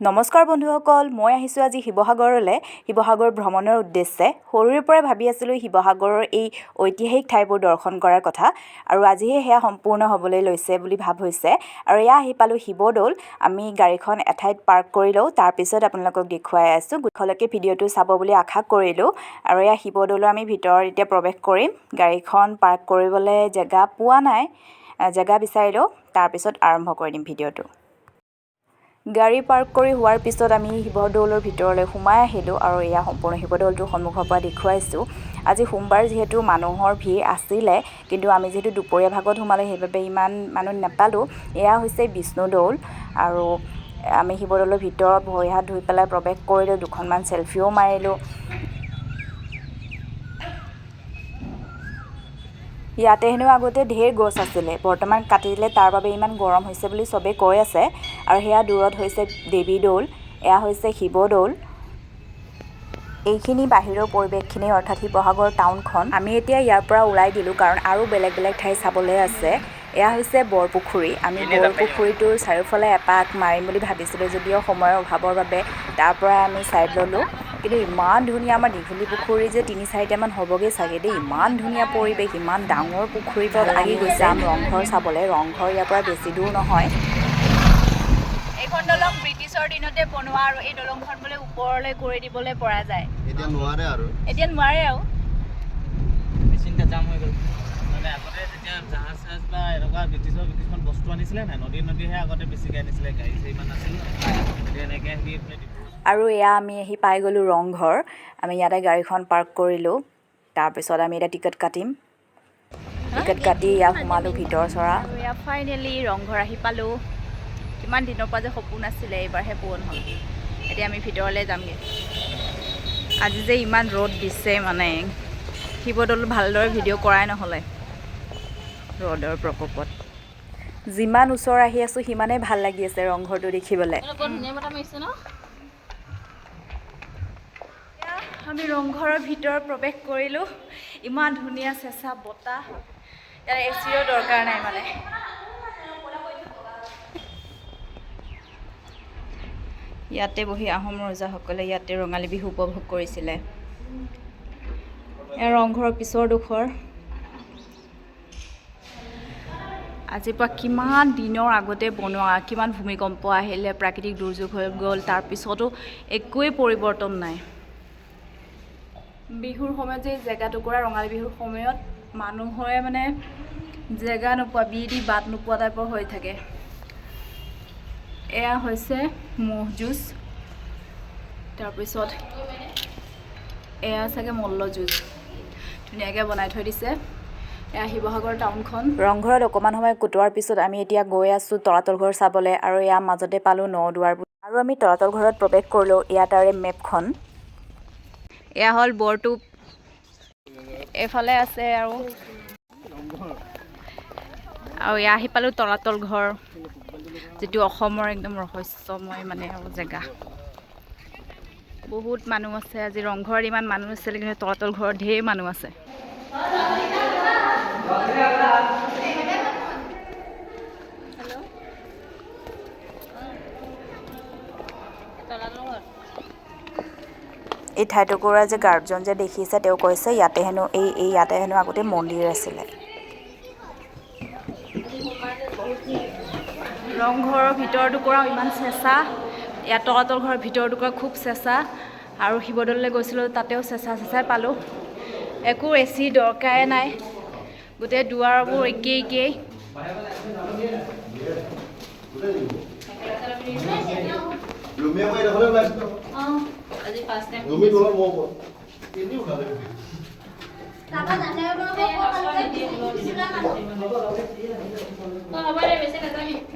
নমস্কাৰ বন্ধুসকল, মই আহিছোঁ আজি শিৱসাগৰলৈ শিৱসাগৰ ভ্ৰমণৰ উদ্দেশ্যে। সৰুৰে পৰাই ভাবি আছিলোঁ শিৱসাগৰৰ এই ঐতিহাসিক ঠাইবোৰ দৰ্শন কৰাৰ কথা আৰু আজিহে সেয়া সম্পূৰ্ণ হ'বলৈ লৈছে বুলি ভাব হৈছে। আৰু এয়া আহি পালোঁ শিৱদৌল। আমি গাড়ীখন এঠাইত পাৰ্ক কৰি লওঁ, তাৰপিছত আপোনালোকক দেখুৱাই আছোঁ। গোটেইলৈকে ভিডিঅ'টো চাব বুলি আশা কৰিলোঁ। আৰু এয়া শিৱদৌলৰ আমি ভিতৰত এতিয়া প্ৰৱেশ কৰিম। গাড়ীখন পাৰ্ক কৰিবলৈ জেগা পোৱা নাই, জেগা বিচাৰি লওঁ, তাৰপিছত আৰম্ভ কৰি দিম ভিডিঅ'টো। গাড়ী পাৰ্ক কৰি হোৱাৰ পিছত আমি শিৱদৌলৰ ভিতৰলৈ সোমাই আহিলোঁ আৰু এয়া সম্পূৰ্ণ শিৱদৌলটো সন্মুখৰ পৰা দেখুৱাইছোঁ। আজি সোমবাৰ যিহেতু মানুহৰ ভিৰ আছিলে, কিন্তু আমি যিহেতু দুপৰীয়া ভাগত সোমালোঁ সেইবাবে ইমান মানুহ নাপালোঁ। এয়া হৈছে বিষ্ণুদৌল আৰু আমি শিৱদৌলৰ ভিতৰত ভৰি হাত ধুই পেলাই প্ৰৱেশ কৰিলোঁ, দুখনমান চেলফিও মাৰিলোঁ। ইয়াতে হেনো আগতে ঢেৰ গছ আছিলে, বৰ্তমান কাটি দিলে, তাৰ বাবে ইমান গৰম হৈছে বুলি চবেই কৈ আছে। আৰু সেয়া দূৰত হৈছে দেৱী দৌল, এয়া হৈছে শিৱদৌল। এইখিনি বাহিৰৰ পৰিৱেশখিনি অৰ্থাৎ শিৱসাগৰ টাউনখন। আমি এতিয়া ইয়াৰ পৰা ওলাই দিলোঁ কাৰণ আৰু বেলেগ বেলেগ ঠাই চাবলৈ আছে। এয়া হৈছে বৰপুখুৰী। আমি বৰপুখুৰীটোৰ চাৰিওফালে এপাক মাৰিম বুলি ভাবিছিলোঁ, যদিও সময়ৰ অভাৱৰ বাবে তাৰ পৰা আমি ছাইড ল'লোঁ। কিন্তু ইমান ধুনীয়া, আমাৰ দীঘলী পুখুৰী যে ৩-৪টামান হ'বগৈ চাগে দেই। ইমান ধুনীয়া পৰিৱেশ, ইমান ডাঙৰ পুখুৰী, ভাল লাগি গৈছে। যাম ৰংঘৰ চাবলৈ। ৰংঘৰ ইয়াৰ পৰা বেছি দূৰ নহয়। এইখন দলং ব্ৰিটিছৰ দিনতে বনোৱা আৰু এই দলংখন বোলে ওপৰলৈ কৰি দিবলৈ পৰা যায়। এতিয়া নোৱাৰে আৰু মেচিনটা জাম হৈ গ'ল। মানে আগতে যেতিয়া জাহাজ চাহাজ বা এনেকুৱা কিছুমান বস্তু আনিছিলে নাই, নদীহে আগতে বেছিকৈ আনিছিলে, গাড়ী চাড়ী ইমান নাছিলে, এতিয়া এনেকৈ আহি আৰু এয়া আমি আহি পাই গ'লোঁ ৰংঘৰ। আমি ইয়াতে গাড়ীখন পাৰ্ক কৰিলোঁ, তাৰপিছত আমি এতিয়া টিকট কাটিম। টিকট কাটি ইয়াত সোমালোঁ ভিতৰ চৰা। আৰু এয়া ফাইনেলি ৰংঘৰ আহি পালোঁ। কিমান দিনৰ পৰা যে সপোন আছিলে, এইবাৰহে পূৰণ হ'ল। এতিয়া আমি ভিতৰলৈ যামগৈ। আজি যে ইমান ৰ'দ দিছে, মানে শিৱদৌল ভালদৰে ভিডিঅ' কৰাই নহ'লে ৰ'দৰ প্ৰকোপত। যিমান ওচৰ আহি আছোঁ সিমানেই ভাল লাগি আছে ৰংঘৰটো দেখিবলৈ। আমি ৰংঘৰৰ ভিতৰত প্ৰৱেশ কৰিলোঁ। ইমান ধুনীয়া চেঁচা বতাহ, ইয়াত এচিৰো দৰকাৰ নাই মানে। ইয়াতে বহি আহোম ৰজাসকলে ইয়াতে ৰঙালী বিহু উপভোগ কৰিছিলে। এয়া ৰংঘৰৰ পিছৰ ডোখৰ। আজিৰ পৰা কিমান দিনৰ আগতে বনোৱা, কিমান ভূমিকম্প আহিলে, প্ৰাকৃতিক দুৰ্যোগ হৈ গ'ল, তাৰপিছতো একোৱেই পৰিৱৰ্তন নাই। বিহুৰ সময়ত যে জেগা টুকুৰা, ৰঙালী বিহুৰ সময়ত মানুহৰে মানে জেগা নোপোৱা, বিধি বাট নোপোৱা টাইপৰ হৈ থাকে। এয়া হৈছে ম'হ যুঁজ, তাৰপিছত এয়া চাগে মল্ল যুঁজ, ধুনীয়াকৈ বনাই থৈ দিছে। এয়া শিৱসাগৰ টাউনখন। ৰংঘৰত অকণমান সময় কটোৱাৰ পিছত আমি এতিয়া গৈ আছোঁ তলাতল ঘৰ চাবলৈ, আৰু এয়া মাজতে পালোঁ ন-দুৱাৰ। আৰু আমি তলাতল ঘৰত প্ৰৱেশ কৰিলোঁ। এয়া তাৰে মেপখন। এয়া হ'ল বৰটোপ, এইফালে আছে আৰু এয়া আহি পালোঁ তলাতল ঘৰ, যিটো অসমৰ একদম ৰহস্যময় মানে আৰু জেগা। বহুত মানুহ আছে আজি। ৰংঘৰত ইমান মানুহ আছিলে, কিন্তু তলাতল ঘৰত ঢেৰ মানুহ আছে। এই ঠাইটুকুৰা যে গাৰ্ডজন যে দেখিছে, তেওঁ কৈছে ইয়াতে হেনো ইয়াতে হেনো আগতে মন্দিৰ আছিলে। ৰংঘৰৰ ভিতৰ টুকুৰাও ইমান চেঁচা, ইয়াত তলাতল ঘৰৰ ভিতৰ টুকুৰা খুব চেঁচা। আৰু শিৱদৌললৈ গৈছিলোঁ, তাতেও চেঁচাই পালোঁ। একো এচি দৰকাৰে নাই, গোটেই দুৱাৰবোৰ একেই।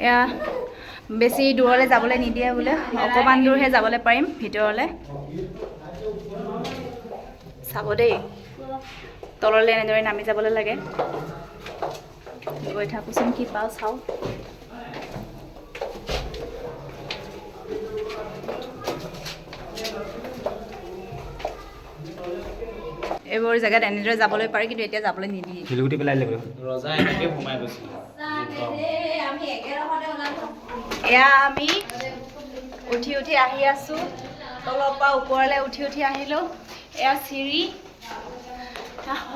এয়া বেছি দূৰলৈ যাবলৈ নিদিয়ে বোলে, অকণমান দূৰহে যাবলৈ পাৰিম ভিতৰলৈ। চাব দেই, তললৈ এনেদৰে নামি যাবলৈ লাগে। গৈ থাকোঁচোন, কি পাওঁ চাওঁ। এইবোৰ জেগাত এনেদৰে যাবলৈ পাৰি, কিন্তু এতিয়া যাবলৈ নিদিয়ে। শিলগুটি পেলাই দিলে ৰজা এনেকৈ সোমাই গৈছিল। এয়া আমি উঠি উঠি আহি আছোঁ, তলৰ পৰা ওপৰলৈ উঠি উঠি আহিলোঁ। এয়া চিৰি,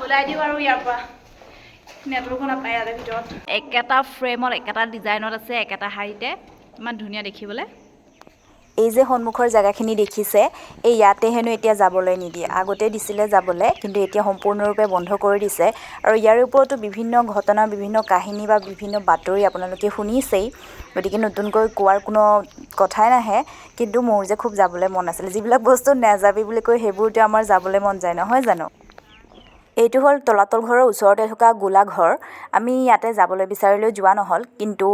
ওলাই দিওঁ আৰু ইয়াৰ পৰা। নেটৱৰ্কো নাপায় ইয়াৰে ভিতৰত। একেটা ফ্ৰেমত একেটা ডিজাইনত আছে, একেটা শাৰীতে, ইমান ধুনীয়া দেখিবলৈ। এই যে সন্মুখৰ জেগাখিনি দেখিছে, এই ইয়াতে হেনো এতিয়া যাবলৈ নিদিয়ে। আগতে দিছিলে যাবলৈ, কিন্তু এতিয়া সম্পূৰ্ণৰূপে বন্ধ কৰি দিছে। আৰু ইয়াৰ ওপৰতো বিভিন্ন ঘটনা, বিভিন্ন কাহিনী বা বিভিন্ন বাতৰি আপোনালোকে শুনিছেই, গতিকে নতুনকৈ কোৱাৰ কোনো কথাই নাহে। কিন্তু মোৰ যে খুব যাবলৈ মন আছিলে, যিবিলাক বস্তু নাযাবি বুলি কৈ সেইবোৰতো আমাৰ যাবলৈ মন যায়, নহয় জানো? এইটো হ'ল তলাতল ঘৰৰ ওচৰতে থকা গোলাঘৰ। আমি ইয়াতে যাবলৈ বিচাৰিলেও যোৱা নহ'ল, কিন্তু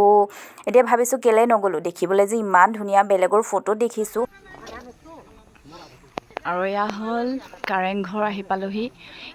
এতিয়া ভাবিছোঁ কেলৈ নগ'লোঁ, দেখিবলৈ যে ইমান ধুনীয়া, বেলেগৰ ফটো দেখিছোঁ। আৰু এয়া হ'ল কাৰেংঘৰ, আহি পালোহি।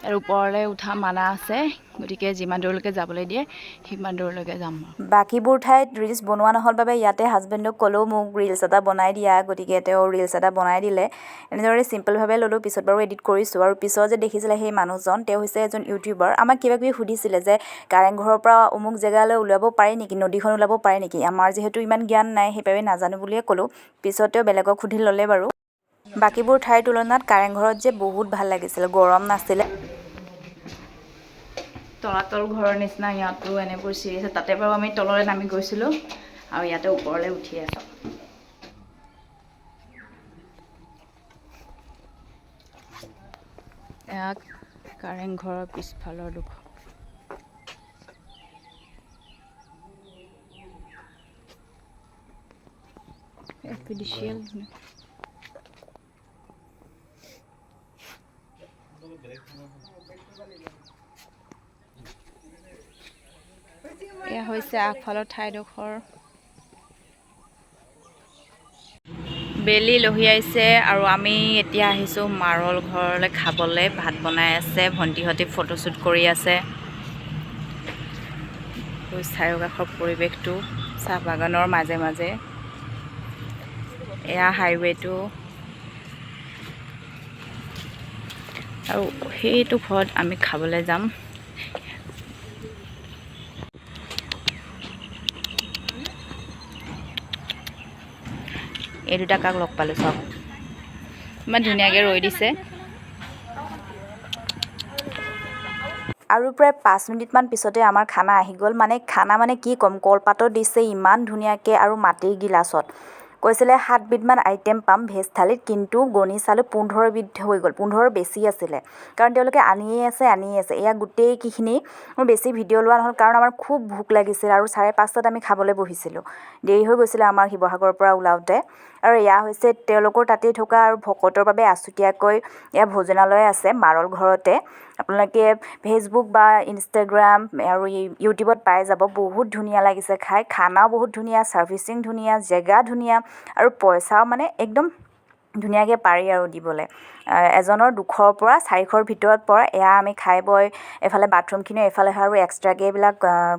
ইয়াৰ ওপৰলৈ উঠা মানা আছে, গতিকে যিমান দূৰলৈকে যাবলৈ দিয়ে সিমান দূৰলৈকে যাম। বাকীবোৰ ঠাইত ৰিলচ বনোৱা নহ'ল বাবে ইয়াতে হাজবেণ্ডক ক'লেও মোক ৰিলচ এটা বনাই দিয়া, গতিকে তেওঁ ৰিলচ এটা বনাই দিলে। এনেদৰে চিম্পলভাৱে ল'লোঁ, পিছত বাৰু এডিট কৰিছোঁ। আৰু পিছত যে দেখিছিলে সেই মানুহজন, তেওঁ হৈছে এজন ইউটিউবাৰ। আমাক কিবা কিবি সুধিছিলে যে কাৰেংঘৰৰ পৰা অমুক জেগালৈ ওলাব পাৰি নেকি, নদীখন ওলাব পাৰে নেকি। আমাৰ যিহেতু ইমান জ্ঞান নাই, সেইবাবে নাজানো বুলিয়ে ক'লোঁ। পিছত তেওঁ বেলেগক সুধি ল'লে বাৰু। বাকীবোৰ ঠাইৰ তুলনাত কাৰেংঘৰত যে বহুত ভাল লাগিছিল, গৰম নাছিলে। তলাতল ঘৰৰ নিচিনা ইয়াতো এনেবোৰ চিৰি আছে, তাতে বাৰু আমি তললৈ নামি গৈছিলোঁ, আৰু ইয়াতে ওপৰলৈ উঠি আছোঁ। এয়া কাৰেংঘৰৰ পিছফালৰ ডোখৰ। এয়া হৈছে আগফালৰ ঠাইডোখৰ। বেলি লহিয়াইছে আৰু আমি এতিয়া আহিছোঁ মাৰল ঘৰলৈ খাবলৈ। ভাত বনাই আছে, ভণ্টিহঁতে ফটোশ্বুট কৰি আছে। চাৰিওকাষৰ পৰিৱেশটো চাহ বাগানৰ মাজে মাজে। এয়া হাইৱেটো, আৰু সেইটো ঘৰত আমি খাবলৈ যাম। এই দুটা কাক লগ পালোঁ চাওক, ইমান ধুনীয়াকৈ ৰৈ দিছে। আৰু প্ৰায় 5 মিনিটমান পিছতে আমাৰ খানা আহি গ'ল। খানা কি ক'ম, কলপাতত দিছে ইমান ধুনীয়াকৈ, আৰু মাটিৰ গিলাচত। কৈছিলে 7 বিধমান আইটেম পাম ভেজ থালীত, কিন্তু গণি চালোঁ 15 বিধ হৈ গ'ল। 15 বেছি আছিলে, কাৰণ তেওঁলোকে আনিয়ে আছে। এয়া গোটেইকেইখিনি। মোৰ বেছি ভিডিঅ' লোৱা নহ'ল, কাৰণ আমাৰ খুব ভোক লাগিছিল, আৰু 5:30 আমি খাবলৈ বহিছিলোঁ। দেৰি হৈ গৈছিলে আমাৰ শিৱসাগৰৰ পৰা ওলাওঁতে। আৰু এয়া হৈছে তেওঁলোকৰ তাতেই থকা আৰু ভকতৰ বাবে আছুতীয়াকৈ এয়া ভোজনালয় আছে মাৰল ঘৰতে। আপোনালোকে ফেচবুক বা ইনষ্টাগ্ৰাম আৰু ইউটিউবত পাই যাব। বহুত ধুনীয়া লাগিছে খাই, খানাও বহুত ধুনীয়া, ছাৰ্ভিচিং ধুনীয়া, জেগা ধুনীয়া, আৰু পইচাও একদম ধুনীয়াকৈ পাৰি আৰু দিবলৈ। এজনৰ 200ৰ পৰা 400ৰ ভিতৰত পৰে। এয়া আমি খাই বৈ এফালে বাথৰুমখিনিও এফালে, আৰু এক্সট্ৰাকৈ এইবিলাক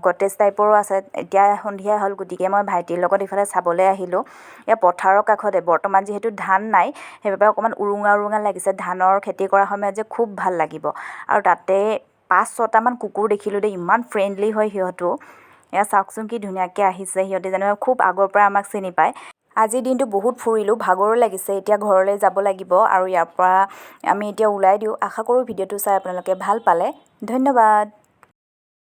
কটেজ টাইপৰো আছে। এতিয়া সন্ধিয়া হ'ল, গতিকে মই ভাইটিৰ লগত ইফালে চাবলৈ আহিলোঁ। এয়া পথাৰৰ কাষতে, বৰ্তমান যিহেতু ধান নাই, সেইবাবে অকণমান উৰুঙা লাগিছে। ধানৰ খেতি কৰা সময়ত যে খুব ভাল লাগিব। আৰু তাতে 5-6টামান কুকুৰ দেখিলোঁ দেই, ইমান ফ্ৰেণ্ডলি হয় সিহঁতো। এয়া চাওকচোন কি ধুনীয়াকৈ আহিছে, সিহঁতে যেনিবা খুব আগৰ পৰা আমাক চিনি পায়। আজিৰ দিনটো বহুত ফুৰিলোঁ, ভাগৰো লাগিছে। এতিয়া ঘৰলৈ যাব লাগিব, আৰু ইয়াৰ পৰা আমি এতিয়া ওলাই দিওঁ। আশা কৰোঁ ভিডিঅ'টো চাই আপোনালোকে ভাল পালে। ধন্যবাদ।